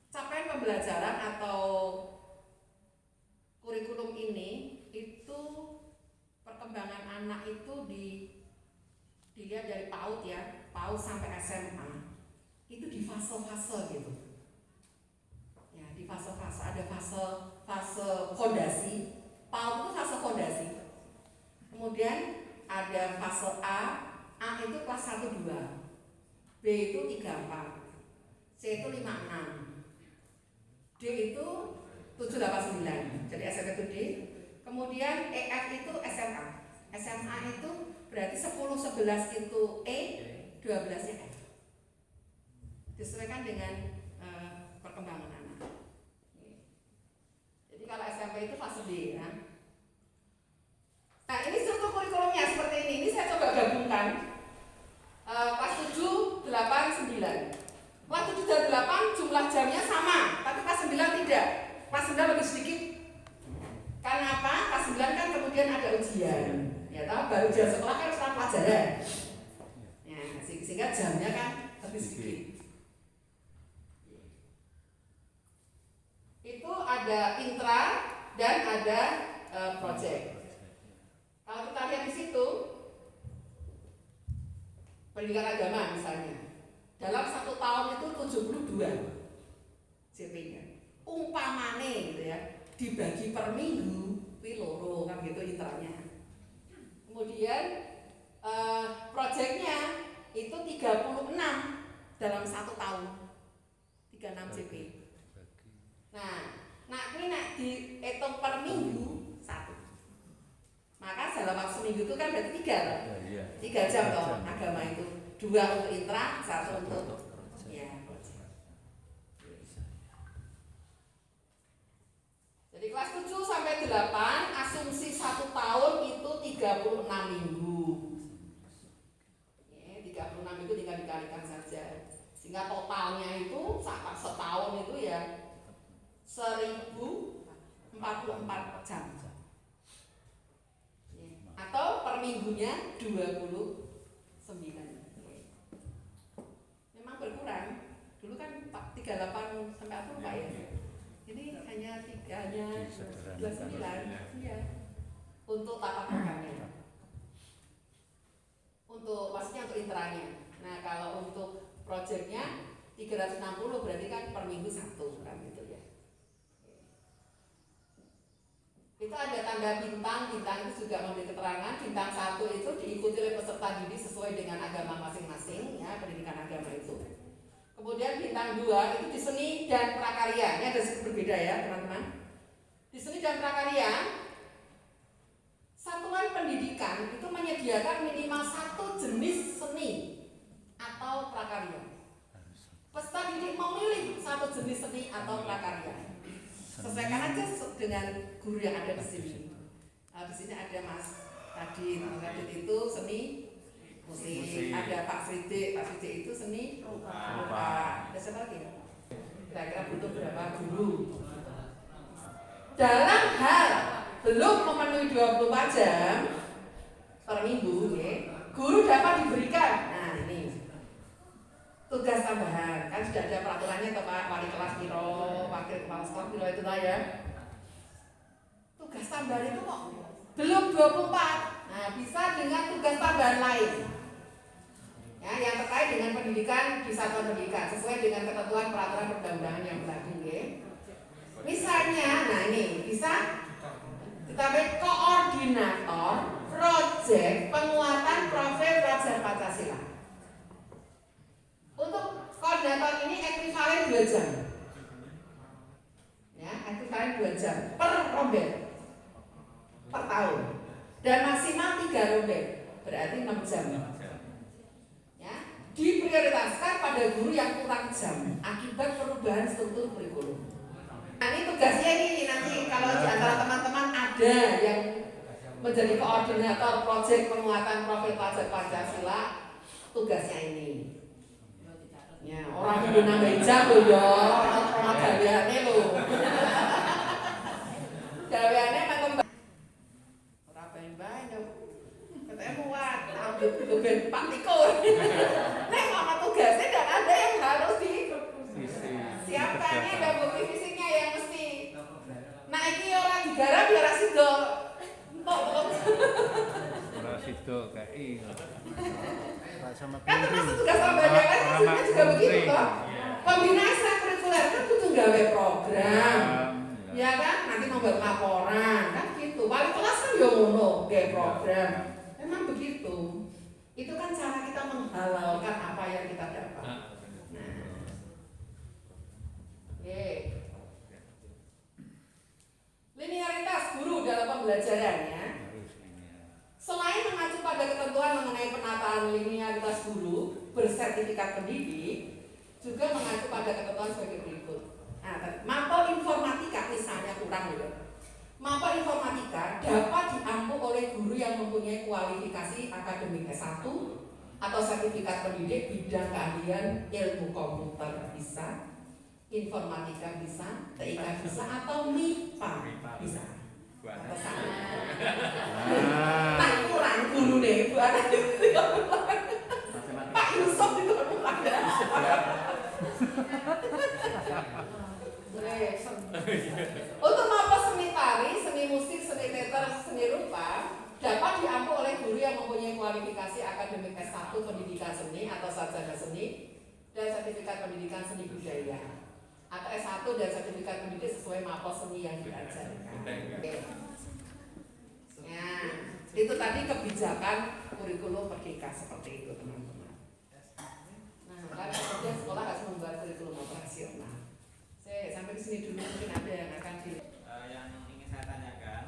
capaian pembelajaran atau kurikulum ini itu perkembangan anak itu dilihat dari PAUD ya, PAUD sampai SMA. Itu di fase-fase gitu. Ya, di fase-fase ada fase fondasi. PAUD itu fase fondasi. Kemudian ada fase A itu kelas 1 2. B itu 3 4. C itu 5 6. D itu 7 8 9. Jadi SMP itu D. Kemudian EF itu SMA. SMA itu berarti 10 11 itu E, 12-nya F. Disesuaikan dengan perkembangan anak. Jadi kalau SMP itu fase D ya. Nah ini struktur kurikulumnya seperti ini. Ini saya coba gabungkan kelas 7, 8, 9. Kelas 7 dan 8 jumlah jamnya sama, tapi kelas 9 tidak. Kelas 9 lebih sedikit. Karena apa? Kelas 9 kan kemudian ada ujian. Ya tahu baru ujian sekolah kan setelah pelajaran. Ya, sehingga jamnya kan lebih sedikit. Itu ada intra dan ada project. Kalau kita lihat di situ pendidikan agama misalnya, dalam 1 tahun itu 72 CP-nya. Umpamane gitu ya, dibagi per minggu, loro kan gitu intranya. Kemudian projectnya itu 36 dalam 1 tahun, 36 CP. Nah ini dihitung per minggu 1. Maka dalam waktu seminggu itu kan berarti 3 jam toh agama itu, 2 untuk intra, 1 untuk ya project. Jadi kelas 7 sampai 8 asumsi 1 tahun itu 36 minggu. Ya, 36 minggu tinggal dikalikan saja. Sehingga totalnya itu setahun itu ya 1044 jam. Ya. Atau per minggunya 29. Memang berkurang. Dulu kan 38 sampai apa Pak ya? Ini hanya 29 ya. Untuk tatap mukanya. Untuk maksudnya untuk intranya. Nah, kalau untuk proyeknya 360 berarti kan per minggu 1 kan gitu ya. Itu ada tanda bintang itu juga memberi keterangan. Bintang 1 itu diikuti oleh peserta didik sesuai dengan agama masing-masing ya, pendidikan agama itu. Kemudian bintang 2 itu di seni dan prakarya. Ini ada sedikit berbeda ya teman-teman. Di seni dan prakarya, satuan pendidikan itu menyediakan minimal 1 jenis seni atau prakarya. Peserta didik memilih 1 jenis seni atau prakarya. Sesuaikan aja dengan guru yang ada di sini. Di sini ada Mas Radit. Mas Radit itu seni musik. Ada Pak Fridik itu seni rupa. Ada siapa lagi? Kira-kira butuh berapa guru? Dalam hal belum memenuhi 24 jam per minggu, ya, guru dapat diberikan. Nah ini tugas tambahan, kan sudah ada peraturannya ke Pak Wali kelas Piro, Wakil Kepala Sekolah Piro itu lah ya. Tugas tambahan itu kok belum 24. Nah bisa dengan tugas tambahan lain. Ya, yang terkait dengan pendidikan di satuan pendidikan sesuai dengan ketentuan peraturan perundang-undangan yang berlaku, ya. Misalnya, nah ini bisa kita beri koordinator proyek penguatan profil pelajar Pancasila. Untuk koordinator ini ekivalen 2 jam. Ya, ekivalen 2 jam per rombel per tahun. Dan maksimal 3 rombel, berarti 6 jam. Ya, diprioritaskan pada guru yang kurang jam akibat perubahan struktur kurikulum. Nah, ini tugasnya ini nanti kalau di antara teman-teman ada yang menjadi koordinator proyek penguatan profil pelajar Pancasila, tugasnya ini. Ya, orang itu nambah jam loh ya, orang gaweane lho. Gaweane mangko ora bae-bae yo. Katanya muat, ambil ben Pak Tiko. Nek ana tugasnya dan ada yang harus disiapkan, ini ada bukti fisiknya yang mesti. Nah, iki ora digarap ya ora sida. Entuk. Ora sida KI. Kan termasuk tugas tambahan kan maksudnya juga begitu toh. Pembinaan ekstrakurikuler kan butuh gawe program. Ya kan, nanti membuat laporan kan gitu. Wali kelas kan yo ngono, gawe program. Memang begitu. Itu kan cara kita menghalalkan apa yang kita dapat. Nah. Oke. Linearitas guru dalam pembelajaran ya. Selain mengacu pada ketentuan mengenai penataan linearitas guru, sertifikat pendidik juga mengacu pada ketentuan sebagai berikut. Nah, mapel informatika misalnya kurang gitu. Mapel informatika dapat diampu oleh guru yang mempunyai kualifikasi akademik S1 atau sertifikat pendidik bidang keahlian ilmu komputer bisa, informatika bisa, TIK bisa, atau MIPA bisa. Atau sama. Nah, kurang guru deh, Bu Ana. Pak Yusuf juga kurang. Untuk mapel seni tari, seni musik, seni teater, seni rupa dapat diampu oleh guru yang mempunyai kualifikasi akademik S1 pendidikan seni atau sarjana seni dan sertifikat pendidikan seni budaya, atau S1 dan sertifikat pendidik sesuai mapel seni yang diajarkan. Oke. Ya, itu tadi kebijakan kurikulum merdeka seperti itu, teman-teman. Nah, kan kemudian sekolah harus membuat kurikulum operasional. Saya sampai di sini dulu, mungkin ada yang akan di. Yang ingin saya tanyakan,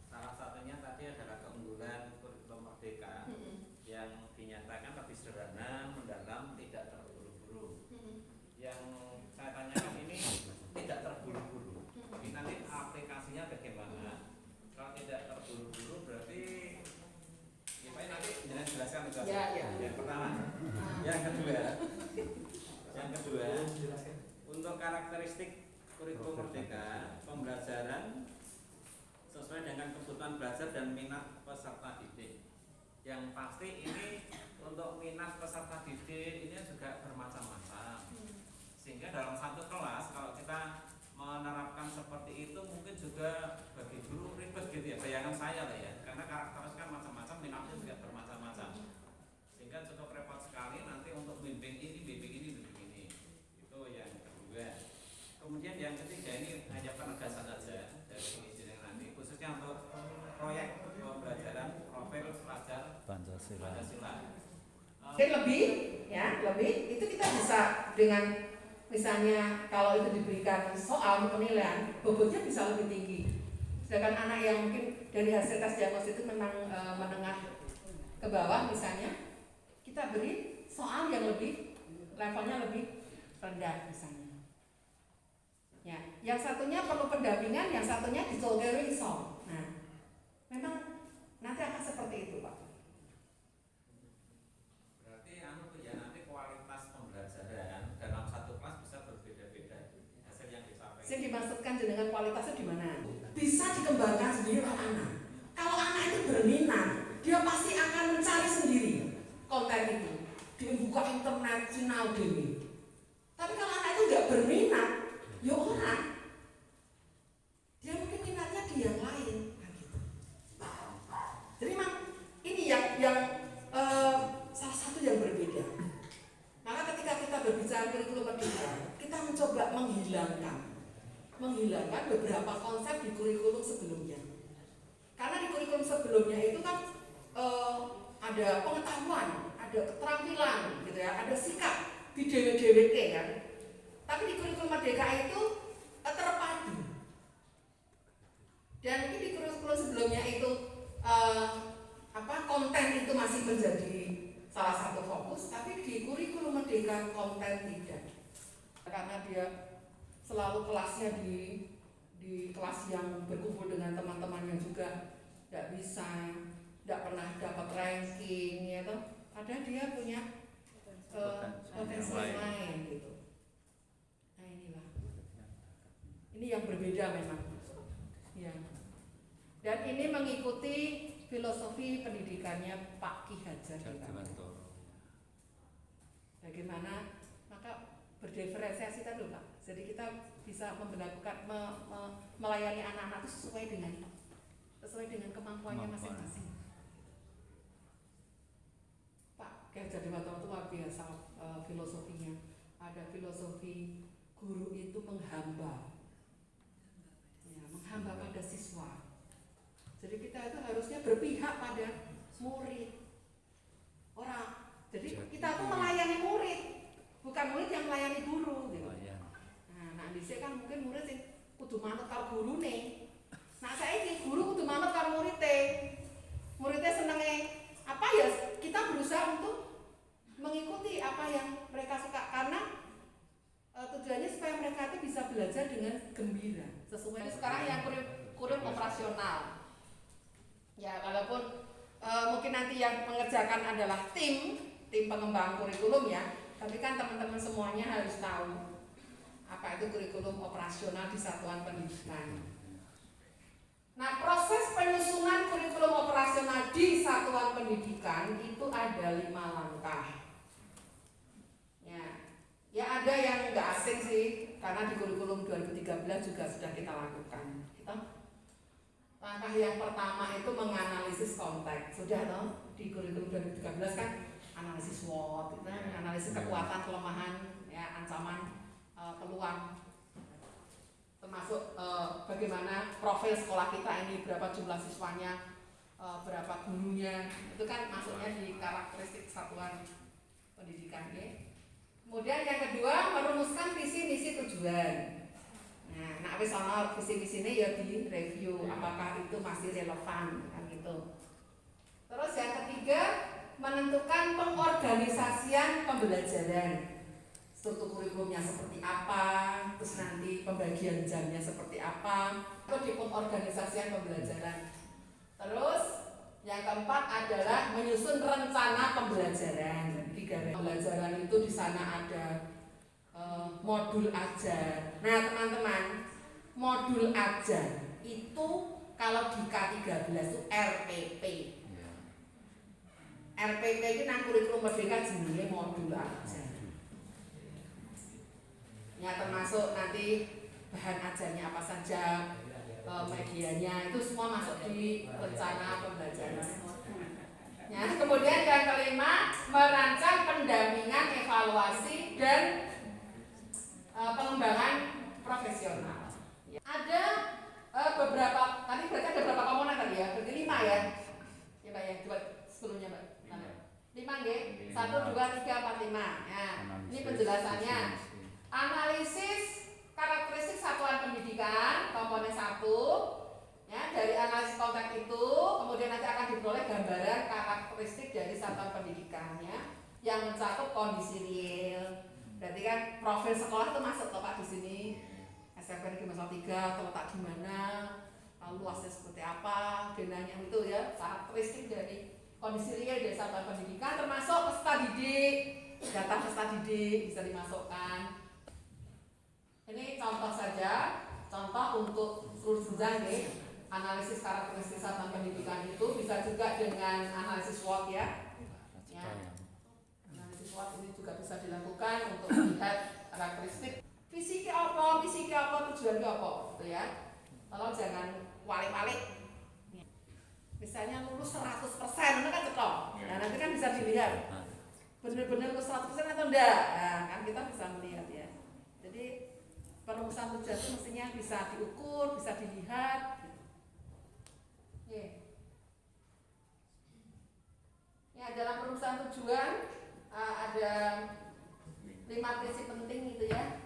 salah satunya tadi adalah keunggulan kurikulum merdeka yang dinyatakan lebih sederhana, mendalam, tidak terburu-buru. Yang saya tanyakan ini tidak terburu-buru. Ini nanti aplikasinya bagaimana? Kalau tidak terburu-buru berarti ya Pak nanti jangan jelaskan itu. Ya. Yang pertama. Yang kedua, untuk karakteristik kurikulum merdeka, pembelajaran sesuai dengan kebutuhan belajar dan minat peserta didik. Yang pasti ini untuk minat peserta didik ini juga bermacam-macam. Sehingga dalam satu kelas kalau kita menerapkan seperti itu mungkin juga bagi guru ribet gitu ya, bayangan saya lah ya, karena karakteristik kan macam-macam, minatnya juga bermacam-macam, sehingga cukup repot sekali nanti untuk bimbing ini. Itu yang kedua. Kemudian yang ketiga ini hanya penegasan saja dari izin yang nanti, khususnya untuk proyek pembelajaran profil pelajar Pancasila. Lebih itu kita bisa dengan misalnya kalau itu diberikan soal penilaian, bobotnya bisa lebih tinggi. Sedangkan anak yang mungkin dari hasil tes diagnosis itu menengah ke bawah misalnya, kita beri soal yang lebih levelnya lebih rendah misalnya. Ya, yang satunya perlu pendampingan, yang satunya disolving solve. Nah, memang nanti akan seperti itu, Pak. Berarti nanti kualitas pembelajaran dalam satu kelas bisa berbeda-beda hasil yang disampaikan. Yang dimaksudkan dengan kualitasnya di mana? Bisa dikembangkan sendiri oleh anak. Kalau anak itu berminat, dia pasti akan mencari sendiri konten itu. Dia buka internet, sinau dewi. Tapi kalau anak itu nggak berminat, ya orang. Dia mungkin minatnya di yang lain. Jadi memang ini yang salah satu yang berbeda. Maka ketika kita berbicara kurikulum merdeka, kita mencoba menghilangkan beberapa konsep di kurikulum sebelumnya. Karena di kurikulum sebelumnya itu kan ada pengetahuan, ada keterampilan, gitu ya, ada sikap di DWDWT kan. Tapi di kurikulum merdeka itu terpadu. Dan mungkin di kurikulum sebelumnya itu konten itu masih menjadi salah satu fokus, tapi di kurikulum merdeka konten tidak. Karena dia selalu kelasnya di kelas yang berkumpul dengan teman-teman yang juga tidak bisa, tidak pernah dapat ranking, ya toh. Padahal dia punya potensi lain gitu. Nah inilah, ini yang berbeda memang. Ya. Dan ini mengikuti filosofi pendidikannya Pak Ki Hajar Dewantoro. Bagaimana maka berdiferensiasi tadi Pak. Jadi kita bisa memperlakukan melayani anak-anak itu sesuai dengan kemampuannya masing-masing. Pak Ki Hajar Dewantoro itu luar biasa filosofinya. Ada filosofi guru itu menghamba, ya, menghamba pada siswa. Jadi kita itu harusnya berpihak pada murid. Jadi kita tuh melayani murid, bukan murid yang melayani guru gitu. Nah, dhisik kan mungkin murid sing kudu manut karo gurune. Nah, saiki guru kudu manut karo muridé. Muridé senenge apa ya kita berusaha untuk mengikuti apa yang mereka suka karena tujuannya supaya mereka itu bisa belajar dengan gembira sesuai. Sekarang yang kurikulum operasional. Ya, walaupun mungkin nanti yang mengerjakan adalah tim pengembang kurikulum ya, tapi kan teman-teman semuanya harus tahu apa itu kurikulum operasional di satuan pendidikan. Nah, proses penyusunan kurikulum operasional di satuan pendidikan itu ada 5 langkah. Ya ada yang nggak asing sih, karena di kurikulum 2013 juga sudah kita lakukan. Langkah yang pertama itu menganalisis konteks. Sudah toh di kurikulum 2013 kan analisis SWOT, analisis kekuatan, kelemahan, ya ancaman, peluang, termasuk bagaimana profil sekolah kita ini, berapa jumlah siswanya, berapa gurunya, itu kan masuknya di karakteristik satuan pendidikan ya. Kemudian yang kedua merumuskan visi misi tujuan. Nah wis ana visi misi ini ya di review apakah itu masih relevan kan gitu. Terus yang ketiga menentukan pengorganisasian pembelajaran. Struktur kurikulumnya seperti apa, terus nanti pembagian jamnya seperti apa, itu di pengorganisasian pembelajaran. Terus yang keempat adalah menyusun rencana pembelajaran. Pembelajaran itu di sana ada modul ajar. Nah teman-teman, modul ajar itu kalau di K13 itu RPP. RPP itu nang kurikulum merdeka jenenge modul ajar. Ya termasuk nanti bahan ajarnya apa saja, medianya itu semua masuk di rencana pembelajaran. Ya, kemudian yang kelima merancang pendampingan, evaluasi dan pengembangan profesional. Ya. Ada beberapa tadi berarti ada berapa komponen tadi ya? Berarti 5 ya. Ya Mbak ya, coba sebelumnya Mbak. 5 nggih. 1 2 3 4 5. Ya, ini penjelasannya. Analisis karakteristik satuan pendidikan komponen 1 ya, dari analisis konteks itu kemudian nanti akan diperoleh gambaran karakteristik dari satuan pendidikannya yang mencakup kondisi real. Berarti kan profil sekolah itu masuk loh Pak di sini. SMP Negeri Masal 3 terletak di mana, luasnya seperti apa, denanya itu ya, karakteristik dari kondisi real dari satuan pendidikan termasuk peserta didik, data peserta didik bisa dimasukkan. Ini contoh saja, contoh untuk seluruh jenjang nih, analisis karakteristik satuan pendidikan itu bisa juga dengan analisis SWOT ya. Analisis SWOT ini juga bisa dilakukan untuk melihat karakteristik visi ke apa, misi ke apa, tujuan ke apa, gitu ya. Tolong jangan walik-walik. Misalnya lulus 100%, itu kan cetok. Nah nanti kan bisa dilihat benar-benar lulus 100% atau enggak. Nah kan kita bisa melihat ya. Jadi perumusan tujuan itu mestinya bisa diukur, bisa dilihat. Ya, dalam perumusan tujuan ada 5 prinsip penting gitu ya.